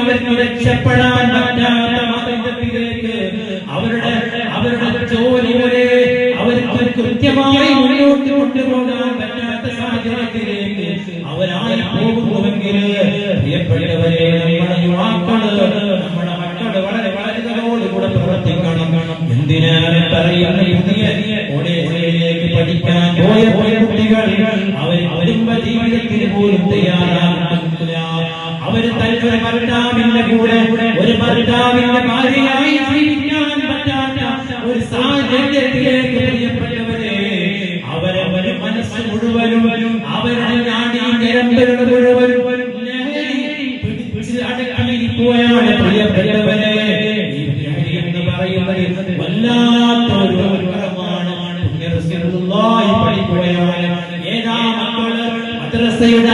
അവർക്ക് രക്ഷപ്പെടാൻ പറ്റാത്ത മാർഗത്തിലേക്ക് അവരുടെ ജോലി വരെ അവർക്ക് കൃത്യമായി മുന്നോട്ട് കൊണ്ടുപോകാൻ പറ്റാത്ത സാഹചര്യത്തിലേക്ക് അവരായി പോകുന്നുവെങ്കിൽ പ്രിയപ്പെട്ടവരെ, നമ്മുടെ മക്കള് വളരെ വളരെയോടുകൂടെ പ്രവർത്തിക്കണം. എന്തിനാണ് പറയുന്നത്? പുതിയ കോളേജിലേക്ക് പഠിക്കാൻ പോയ കുട്ടികൾ അവർ കുടുംബ ജീവിതത്തിന് പോലും തയ്യാറാകുന്നില്ല. അവർ തന്റെ ഭർത്താവിന്റെ കൂടെ ഒരു ഭർത്താവിന്റെ ഭാര്യയായി ജീവിക്കാൻ പറ്റാത്ത ഒരു സാഹചര്യത്തിലേക്ക് പ്രിയപ്പെട്ടവരെ അവരവരുടെ മനസ്സ് മുഴുവനും അവരുടെ നാഡീഞരമ്പുകൾ മുഴുവനും പിടിച്ച് അടക്കിയിരിക്കുകയാണ്. പ്രിയപ്പെട്ടവരെ, ഈ ലഹരി എന്ന് പറയുന്നത് വല്ലാത്തൊരു അക്രമമാണ്. റസൂലുള്ളാഹി പഠിക്കുകയാണ്, ഏതാ മക്കള് മദ്രസയുടെ